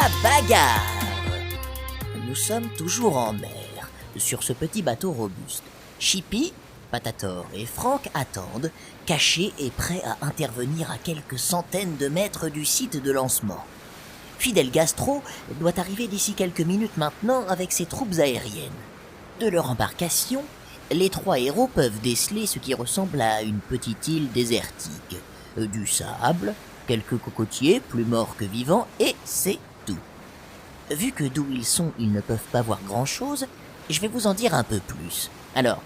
la bagarre. Nous sommes toujours en mer, sur ce petit bateau robuste. Chippy, Patator et Frank attendent, cachés et prêts à intervenir à quelques centaines de mètres du site de lancement. Fidel Gastro doit arriver d'ici quelques minutes maintenant avec ses troupes aériennes. De leur embarcation, les trois héros peuvent déceler ce qui ressemble à une petite île désertique. Du sable, quelques cocotiers, plus morts que vivants, et c'est tout. Vu que d'où ils sont, ils ne peuvent pas voir grand-chose, je vais vous en dire un peu plus. Alors,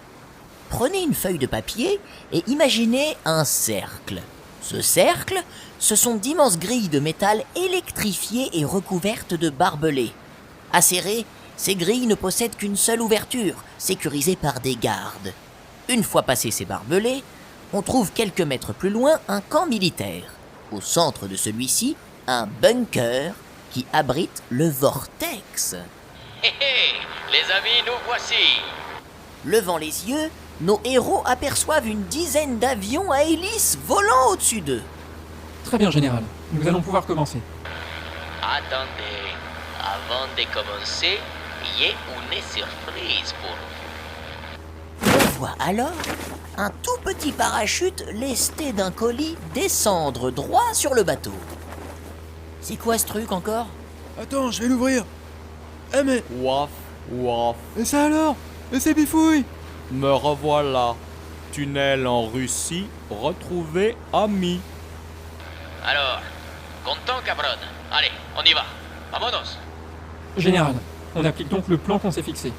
prenez une feuille de papier et imaginez un cercle. Ce cercle, ce sont d'immenses grilles de métal électrifiées et recouvertes de barbelés. Acérées, ces grilles ne possèdent qu'une seule ouverture, sécurisée par des gardes. Une fois passés ces barbelés, on trouve quelques mètres plus loin un camp militaire. Au centre de celui-ci, un bunker qui abrite le vortex. Hé hé, les amis, nous voici. Levant les yeux, nos héros aperçoivent une dizaine d'avions à hélices volant au-dessus d'eux. Très bien, général. Nous allons pouvoir commencer. Attendez, avant de commencer, il y a une surprise pour vous. On voit alors un tout petit parachute lesté d'un colis descendre droit sur le bateau. C'est quoi ce truc encore? Attends, je vais l'ouvrir. Eh mais... Ouaf, ouaf, Et ça alors? Et c'est bifouille? me revoilà. Tunnel en Russie, retrouvé ami. Alors, content, cabron? Allez, on y va. Vamonos. Général, on applique donc le plan qu'on s'est fixé.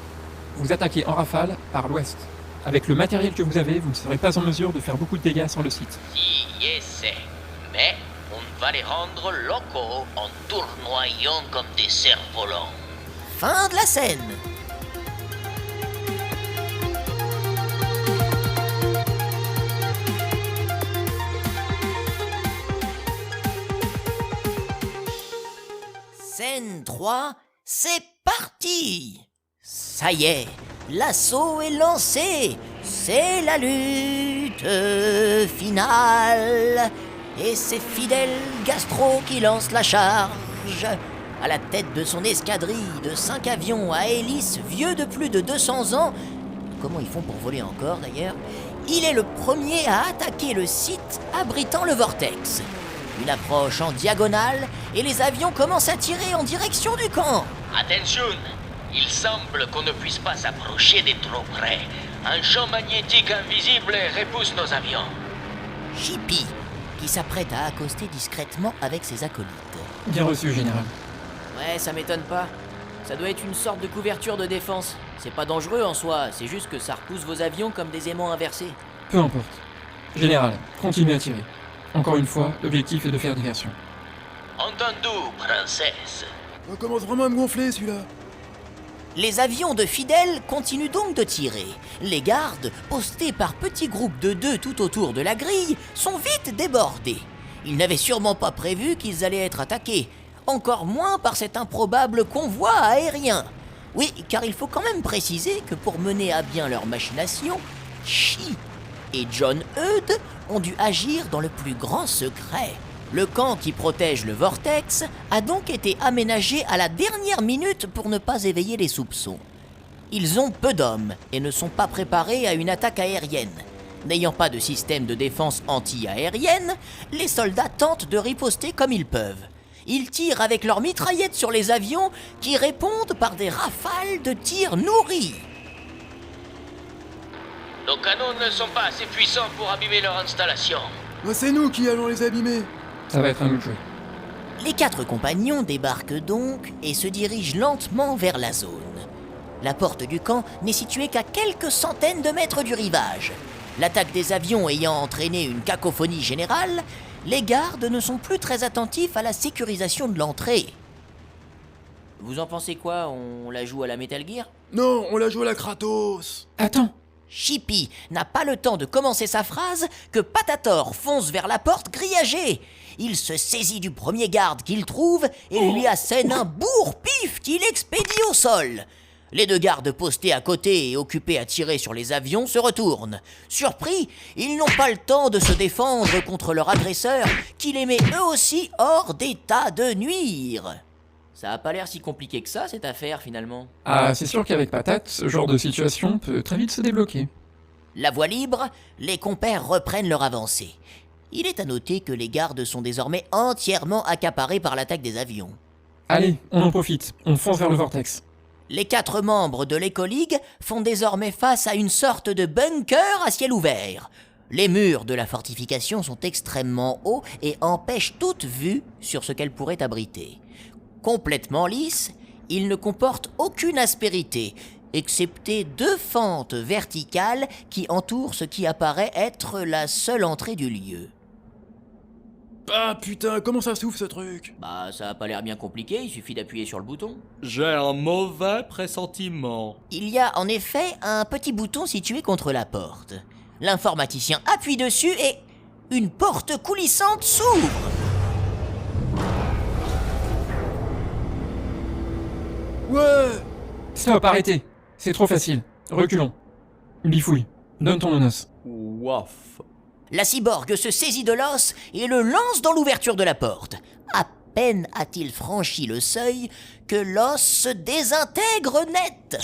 Vous attaquez en rafale par l'ouest. Avec le matériel que vous avez, vous ne serez pas en mesure de faire beaucoup de dégâts sur le site. Si, sais. Mais on va les rendre locaux en tournoyant comme des cerfs-volants. Fin de la scène. Scène 3, c'est parti! Ça y est, l'assaut est lancé, c'est la lutte finale. Et c'est Fidel Gastro qui lance la charge. À la tête de son escadrille de 5 avions à hélices vieux de plus de 200 ans, comment ils font pour voler encore d'ailleurs, il est le premier à attaquer le site abritant le vortex. Une approche en diagonale et les avions commencent à tirer en direction du camp. Attention, il semble qu'on ne puisse pas s'approcher de trop près. Un champ magnétique invisible repousse nos avions. Chippy, qui s'apprête à accoster discrètement avec ses acolytes. Bien reçu, général. Ouais, ça m'étonne pas. Ça doit être une sorte de couverture de défense. C'est pas dangereux en soi, c'est juste que ça repousse vos avions comme des aimants inversés. Peu importe. Général, continuez à tirer. Encore une fois, l'objectif est de faire diversion. Entendu, princesse. Ça commence vraiment à me gonfler celui-là. Les avions de Fidel continuent donc de tirer. Les gardes, postés par petits groupes de 2 tout autour de la grille, sont vite débordés. Ils n'avaient sûrement pas prévu qu'ils allaient être attaqués, encore moins par cet improbable convoi aérien. Oui, car il faut quand même préciser que pour mener à bien leur machination, Chi et John Eudes ont dû agir dans le plus grand secret. Le camp qui protège le vortex a donc été aménagé à la dernière minute pour ne pas éveiller les soupçons. Ils ont peu d'hommes et ne sont pas préparés à une attaque aérienne. N'ayant pas de système de défense anti-aérienne, les soldats tentent de riposter comme ils peuvent. Ils tirent avec leurs mitraillettes sur les avions qui répondent par des rafales de tirs nourris. Nos canons ne sont pas assez puissants pour abîmer leur installation. Bah, c'est nous qui allons les abîmer. Ça va être un autre jeu. Les 4 compagnons débarquent donc et se dirigent lentement vers la zone. La porte du camp n'est située qu'à quelques centaines de mètres du rivage. L'attaque des avions ayant entraîné une cacophonie générale, les gardes ne sont plus très attentifs à la sécurisation de l'entrée. Vous en pensez quoi? On la joue à la Metal Gear? Non, on la joue à la Kratos. Attends! Chippy n'a pas le temps de commencer sa phrase que Patator fonce vers la porte grillagée. Il se saisit du premier garde qu'il trouve et lui assène un bourre-pif qu'il expédie au sol. Les 2 gardes postés à côté et occupés à tirer sur les avions se retournent. Surpris, ils n'ont pas le temps de se défendre contre leur agresseur qui les met eux aussi hors d'état de nuire. Ça a pas l'air si compliqué que ça, cette affaire, finalement. Ah, c'est sûr qu'avec Patate, ce genre de situation peut très vite se débloquer. La voie libre, les compères reprennent leur avancée. Il est à noter que les gardes sont désormais entièrement accaparés par l'attaque des avions. Allez, on en profite, on fonce vers le vortex. Les 4 membres de l'Écoligue font désormais face à une sorte de bunker à ciel ouvert. Les murs de la fortification sont extrêmement hauts et empêchent toute vue sur ce qu'elle pourrait abriter. Complètement lisse, il ne comporte aucune aspérité, excepté 2 fentes verticales qui entourent ce qui apparaît être la seule entrée du lieu. Ah putain, comment ça souffle ce truc? Bah, ça a pas l'air bien compliqué, il suffit d'appuyer sur le bouton. J'ai un mauvais pressentiment. Il y a en effet un petit bouton situé contre la porte. L'informaticien appuie dessus et une porte coulissante s'ouvre. Ouais! Stop, arrêtez. C'est trop facile. Reculons. Bifouille, donne ton onos. Ouaf. La cyborg se saisit de l'os et le lance dans l'ouverture de la porte. À peine a-t-il franchi le seuil que l'os se désintègre net.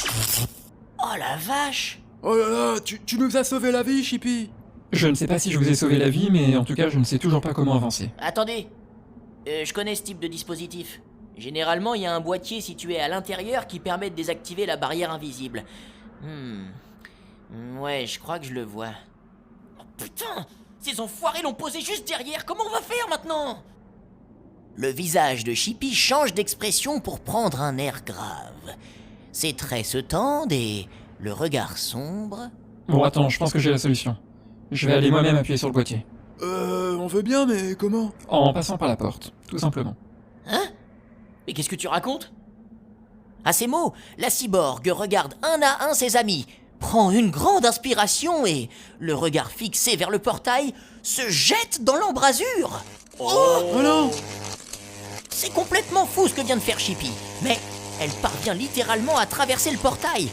Oh la vache! Oh là là, tu nous as sauvé la vie, Chippy! Je ne sais pas si je vous ai sauvé la vie, mais en tout cas, je ne sais toujours pas comment avancer. Attendez, je connais ce type de dispositif. Généralement, il y a un boîtier situé à l'intérieur qui permet de désactiver la barrière invisible. Ouais, je crois que je le vois. Oh putain! Ces enfoirés l'ont posé juste derrière, comment on va faire maintenant? Le visage de Chippy change d'expression pour prendre un air grave. Ses traits se tendent et le regard sombre. Bon, attends, je pense que j'ai la solution. Je vais aller moi-même appuyer sur le boîtier. On veut bien, mais comment? En passant par la porte, tout simplement. Hein? Mais qu'est-ce que tu racontes? À ces mots, la cyborg regarde un à un ses amis, prend une grande inspiration et, le regard fixé vers le portail, se jette dans l'embrasure. Oh non! C'est complètement fou ce que vient de faire Chippy, mais elle parvient littéralement à traverser le portail.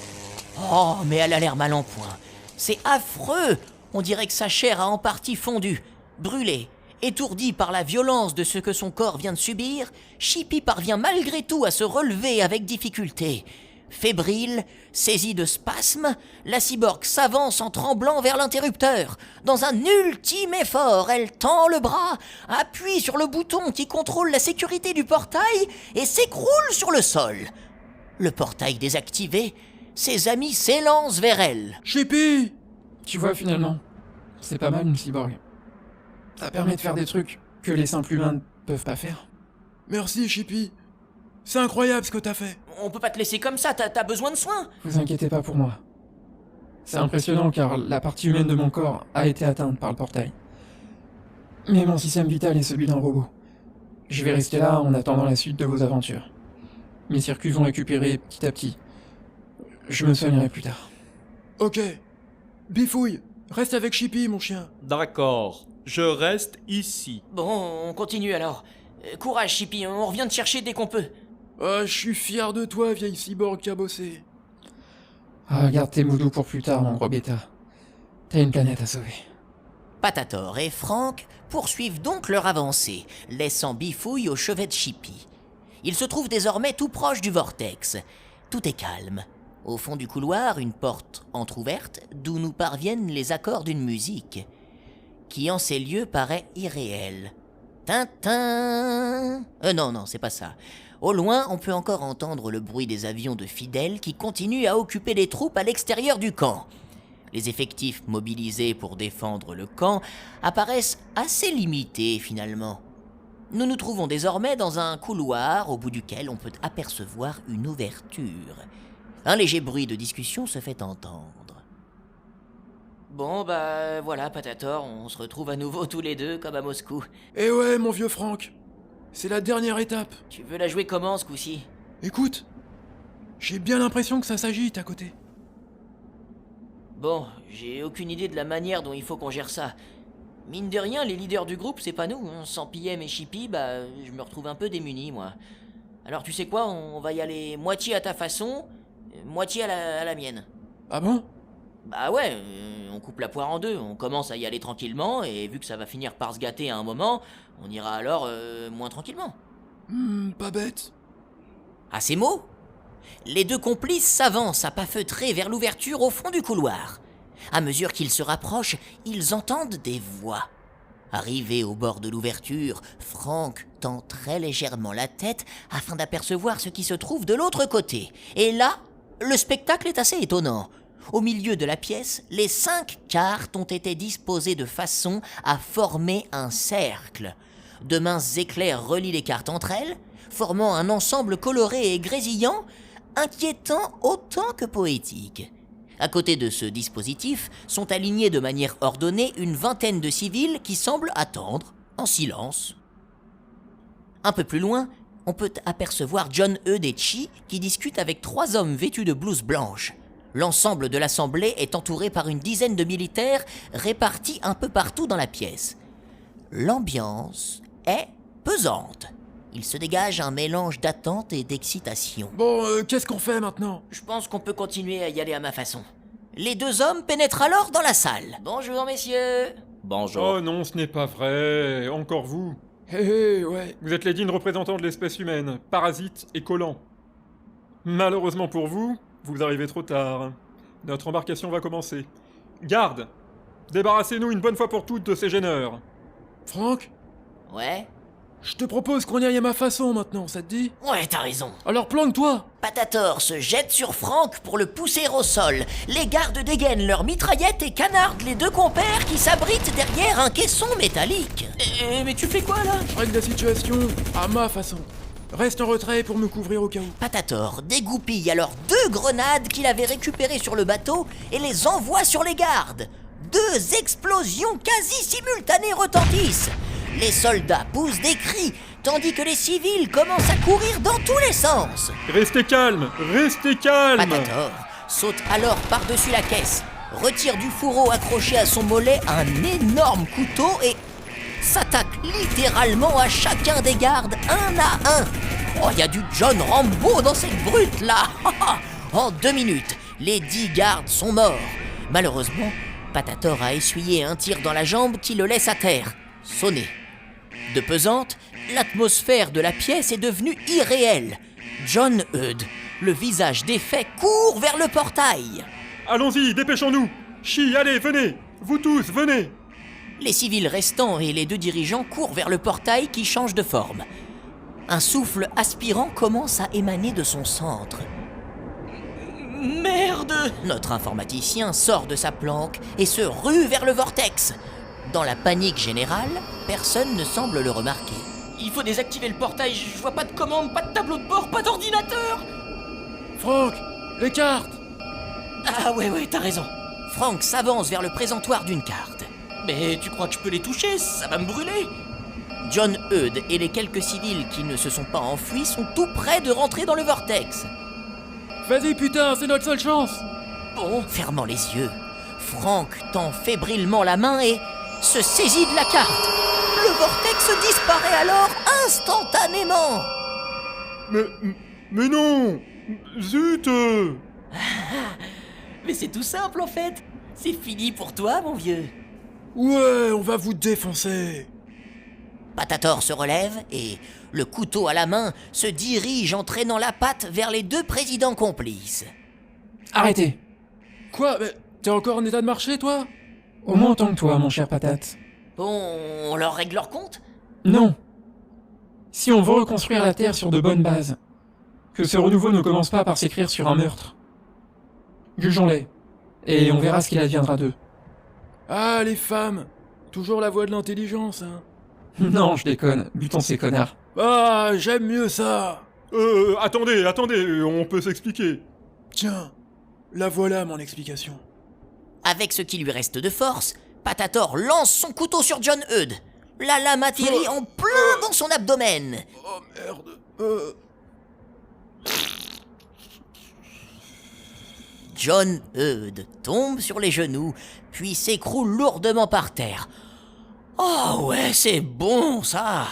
Oh, mais elle a l'air mal en point. C'est affreux. On dirait que sa chair a en partie fondu, brûlée. Étourdi par la violence de ce que son corps vient de subir, Chippy parvient malgré tout à se relever avec difficulté. Fébrile, saisie de spasmes, la cyborg s'avance en tremblant vers l'interrupteur. Dans un ultime effort, elle tend le bras, appuie sur le bouton qui contrôle la sécurité du portail et s'écroule sur le sol. Le portail désactivé, ses amis s'élancent vers elle. Chippy! Tu vois, finalement, c'est pas mal une cyborg. Ça permet de faire des trucs que les simples humains ne peuvent pas faire. Merci, Chippy. C'est incroyable ce que t'as fait. On peut pas te laisser comme ça, t'as besoin de soins. Vous inquiétez pas pour moi. C'est impressionnant car la partie humaine de mon corps a été atteinte par le portail. Mais mon système vital est celui d'un robot. Je vais rester là en attendant la suite de vos aventures. Mes circuits vont récupérer petit à petit. Je me soignerai plus tard. Ok. Bifouille, reste avec Chippy, mon chien. D'accord, je reste ici. Bon, on continue alors. Courage, Chippy, on revient te chercher dès qu'on peut. Ah, je suis fier de toi, vieille cyborg cabossée. Ah, garde tes moudous pour plus tard, mon gros bêta. T'as une planète à sauver. Patator et Frank poursuivent donc leur avancée, laissant Bifouille au chevet de Chippy. Ils se trouvent désormais tout proche du vortex. Tout est calme. Au fond du couloir, une porte entr'ouverte d'où nous parviennent les accords d'une musique qui en ces lieux paraît irréelle. Tintin. Non, c'est pas ça. Au loin, on peut encore entendre le bruit des avions de fidèles qui continuent à occuper les troupes à l'extérieur du camp. Les effectifs mobilisés pour défendre le camp apparaissent assez limités finalement. Nous nous trouvons désormais dans un couloir au bout duquel on peut apercevoir une ouverture. Un léger bruit de discussion se fait entendre. Bon bah voilà Patator, on se retrouve à nouveau tous les deux comme à Moscou. Eh ouais, mon vieux Franck. C'est la dernière étape. Tu veux la jouer comment ce coup-ci? Écoute, j'ai bien l'impression que ça s'agite à côté. Bon, j'ai aucune idée de la manière dont il faut qu'on gère ça. Mine de rien, les leaders du groupe, c'est pas nous. Hein. Sans PM et Chippy, bah, je me retrouve un peu démuni, moi. Alors tu sais quoi, on va y aller moitié à ta façon, moitié à la mienne. Ah bon? Bah ouais, on coupe la poire en deux, on commence à y aller tranquillement, et vu que ça va finir par se gâter à un moment, on ira alors moins tranquillement. Pas bête. À ces mots, les deux complices s'avancent à pas feutrés vers l'ouverture au fond du couloir. À mesure qu'ils se rapprochent, ils entendent des voix. Arrivé au bord de l'ouverture, Frank tend très légèrement la tête afin d'apercevoir ce qui se trouve de l'autre côté. Et là, le spectacle est assez étonnant. Au milieu de la pièce, les 5 cartes ont été disposées de façon à former un cercle. De minces éclairs relient les cartes entre elles, formant un ensemble coloré et grésillant, inquiétant autant que poétique. À côté de ce dispositif sont alignés de manière ordonnée une vingtaine de civils qui semblent attendre, en silence. Un peu plus loin, on peut apercevoir John Eudes et Chi qui discutent avec 3 hommes vêtus de blouses blanches. L'ensemble de l'assemblée est entouré par une dizaine de militaires répartis un peu partout dans la pièce. L'ambiance est pesante. Il se dégage un mélange d'attente et d'excitation. Bon, qu'est-ce qu'on fait maintenant? Je pense qu'on peut continuer à y aller à ma façon. Les 2 hommes pénètrent alors dans la salle. Bonjour, messieurs. Bonjour. Oh non, ce n'est pas vrai. Encore vous. Hé, ouais. Vous êtes les dignes représentants de l'espèce humaine, parasites et collants. Malheureusement pour vous, vous arrivez trop tard. Notre embarcation va commencer. Garde! Débarrassez-nous une bonne fois pour toutes de ces gêneurs. Franck, Ouais? je te propose qu'on y aille à ma façon maintenant, ça te dit? Ouais, t'as raison. Alors planque-toi! Patator se jette sur Frank pour le pousser au sol. Les gardes dégainent leurs mitraillettes et canardent les 2 compères qui s'abritent derrière un caisson métallique. Mais tu fais quoi là? Je règle la situation à ma façon. Reste en retrait pour me couvrir au cas où. Patator dégoupille alors 2 grenades qu'il avait récupérées sur le bateau et les envoie sur les gardes. 2 explosions quasi simultanées retentissent. Les soldats poussent des cris, tandis que les civils commencent à courir dans tous les sens. Restez calme! Restez calme! Patator saute alors par-dessus la caisse, retire du fourreau accroché à son mollet un énorme couteau et s'attaque littéralement à chacun des gardes, un à un. Oh, il y a du John Rambo dans cette brute-là. En 2 minutes, les 10 gardes sont morts. Malheureusement, Patator a essuyé un tir dans la jambe qui le laisse à terre, sonné. De pesante, l'atmosphère de la pièce est devenue irréelle. John Eudes, le visage défait, court vers le portail. Allons-y, dépêchons-nous! Chi, allez, venez! Vous tous, venez! Les civils restants et les 2 dirigeants courent vers le portail qui change de forme. Un souffle aspirant commence à émaner de son centre. Merde! Notre informaticien sort de sa planque et se rue vers le vortex. Dans la panique générale, personne ne semble le remarquer. Il faut désactiver le portail, je vois pas de commande, pas de tableau de bord, pas d'ordinateur! Franck, les cartes! Ah ouais, t'as raison. Frank s'avance vers le présentoir d'une carte. Mais tu crois que je peux les toucher? Ça va me brûler! John Eudes et les quelques civils qui ne se sont pas enfuis sont tout près de rentrer dans le vortex. Vas-y putain, c'est notre seule chance! Bon, fermant les yeux, Frank tend fébrilement la main et se saisit de la carte. Le vortex disparaît alors instantanément. Mais non! Zut! Mais c'est tout simple en fait. C'est fini pour toi, mon vieux. Ouais, on va vous défoncer! Patator se relève et, le couteau à la main, se dirige en traînant la patte vers les 2 présidents complices. Arrêtez! Quoi? Mais t'es encore en état de marcher, toi? Au moins autant que toi, mon cher patate. Bon, on leur règle leur compte? Non! Si on veut reconstruire la Terre sur de bonnes bases, que ce renouveau ne commence pas par s'écrire sur un meurtre. Jugeons-les, et on verra ce qu'il adviendra d'eux. Ah, les femmes! Toujours la voix de l'intelligence, hein? Non, je déconne, butons ces connards. Ah, j'aime mieux ça! Attendez, on peut s'expliquer. Tiens, la voilà mon explication. Avec ce qui lui reste de force, Patator lance son couteau sur John Eudes. La lame atterrit en plein dans son abdomen. Oh merde. John Eudes tombe sur les genoux, puis s'écroule lourdement par terre. Oh ouais, c'est bon ça!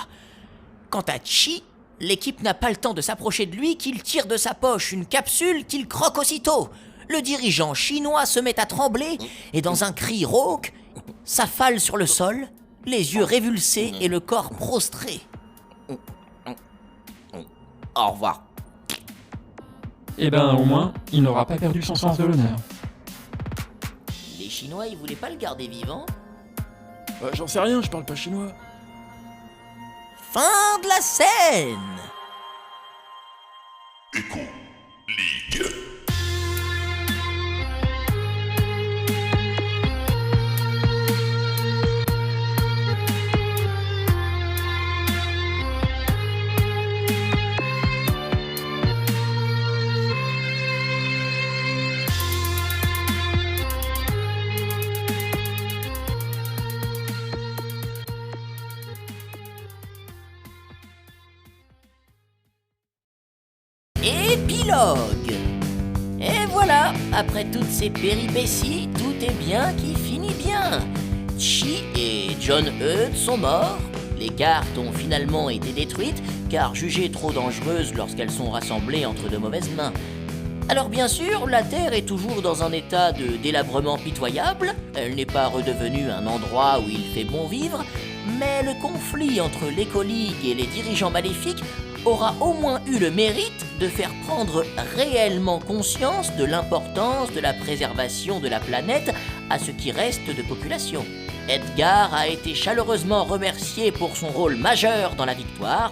Quant à Chi, l'équipe n'a pas le temps de s'approcher de lui qu'il tire de sa poche une capsule qu'il croque aussitôt. Le dirigeant chinois se met à trembler et dans un cri rauque, s'affale sur le sol, les yeux révulsés et le corps prostré. Au revoir. Eh ben, au moins, il n'aura pas perdu son sens de l'honneur. Les Chinois, ils voulaient pas le garder vivant? J'en sais rien, je parle pas chinois. Fin de la scène! Épilogue. Et voilà, après toutes ces péripéties, tout est bien qui finit bien. Chi et John Eudes sont morts. Les cartes ont finalement été détruites, car jugées trop dangereuses lorsqu'elles sont rassemblées entre de mauvaises mains. Alors bien sûr, la Terre est toujours dans un état de délabrement pitoyable, elle n'est pas redevenue un endroit où il fait bon vivre, mais le conflit entre l'écoligue et les dirigeants maléfiques aura au moins eu le mérite de faire prendre réellement conscience de l'importance de la préservation de la planète à ce qui reste de population. Edgar a été chaleureusement remercié pour son rôle majeur dans la victoire.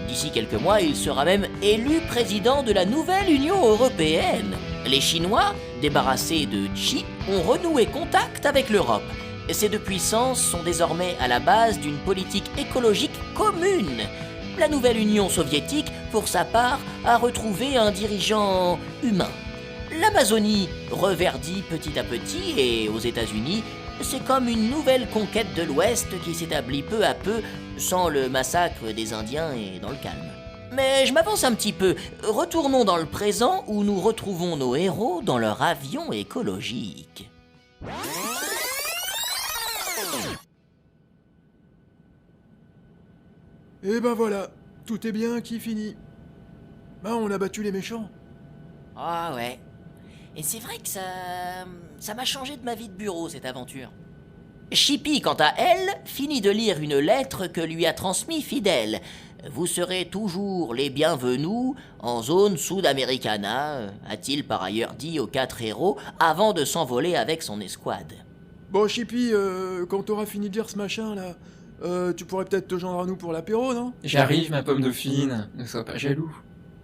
D'ici quelques mois, il sera même élu président de la nouvelle Union européenne. Les Chinois, débarrassés de Qi, ont renoué contact avec l'Europe. Ces deux puissances sont désormais à la base d'une politique écologique commune. La nouvelle Union soviétique, pour sa part, a retrouvé un dirigeant humain. L'Amazonie reverdit petit à petit et aux États-Unis, c'est comme une nouvelle conquête de l'Ouest qui s'établit peu à peu, sans le massacre des Indiens et dans le calme. Mais je m'avance un petit peu. Retournons dans le présent où nous retrouvons nos héros dans leur avion écologique. Et ben voilà, tout est bien qui finit. On a battu les méchants. Ah ouais. Et c'est vrai que ça m'a changé de ma vie de bureau, cette aventure. Chippy, quant à elle, finit de lire une lettre que lui a transmise Fidèle. Vous serez toujours les bienvenus en zone Sud-Americana, a-t-il par ailleurs dit aux 4 héros avant de s'envoler avec son escouade. Bon, Chippy, quand t'auras fini de lire ce machin là, tu pourrais peut-être te joindre à nous pour l'apéro, non? J'arrive, ma pomme dauphine, ne sois pas jaloux.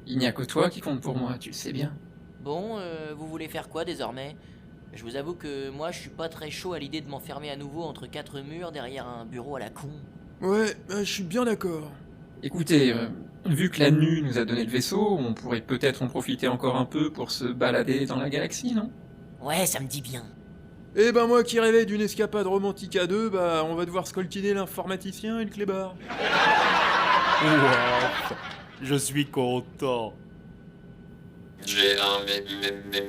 Il n'y a que toi qui compte pour moi, tu le sais bien. Bon, vous voulez faire quoi désormais? Je vous avoue que moi je suis pas très chaud à l'idée de m'enfermer à nouveau entre 4 murs derrière un bureau à la con. Ouais, je suis bien d'accord. Écoutez, vu que la NU nous a donné le vaisseau, on pourrait peut-être en profiter encore un peu pour se balader dans la galaxie, non? Ouais, ça me dit bien. Eh ben moi qui rêvais d'une escapade romantique à deux, on va devoir scoltiner l'informaticien et le clébard. Wow. Je suis content. J'ai un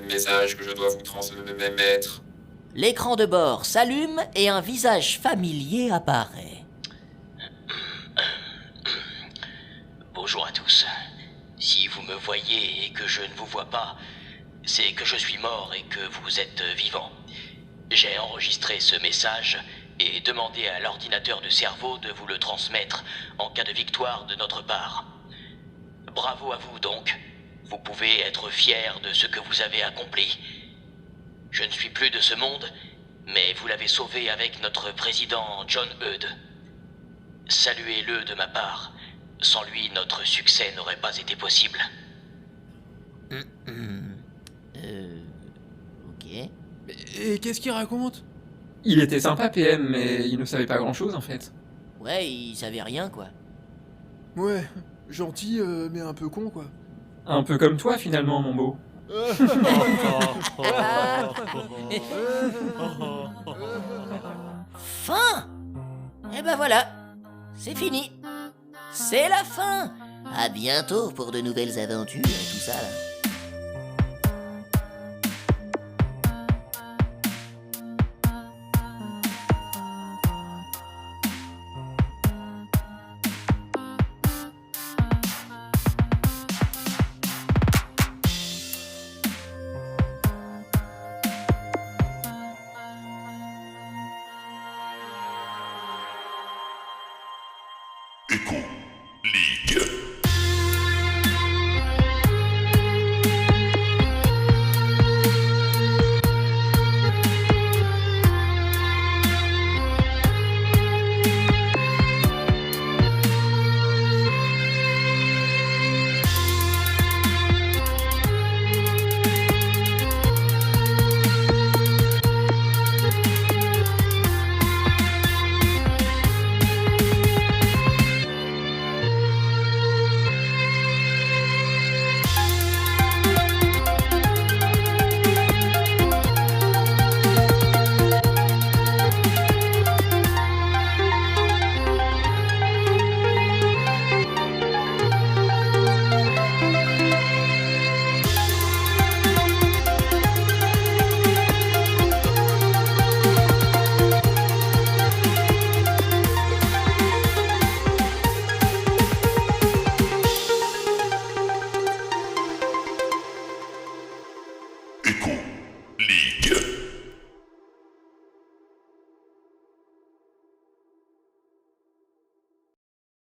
message que je dois vous transmettre. L'écran de bord s'allume et un visage familier apparaît. Bonjour à tous. Si vous me voyez et que je ne vous vois pas, c'est que je suis mort et que vous êtes vivant. J'ai enregistré ce message et demandé à l'ordinateur de cerveau de vous le transmettre en cas de victoire de notre part. Bravo à vous donc. Vous pouvez être fiers de ce que vous avez accompli. Je ne suis plus de ce monde, mais vous l'avez sauvé avec notre président John Eudes. Saluez-le de ma part. Sans lui, notre succès n'aurait pas été possible. Ok. Et qu'est-ce qu'il raconte? Il était sympa, PM, mais il ne savait pas grand-chose, en fait. Ouais, il savait rien, quoi. Ouais, gentil, mais un peu con, quoi. Un peu comme toi, finalement, mon beau. Fin! Et ben voilà, c'est fini. C'est la fin. À bientôt pour de nouvelles aventures et tout ça là. Echo.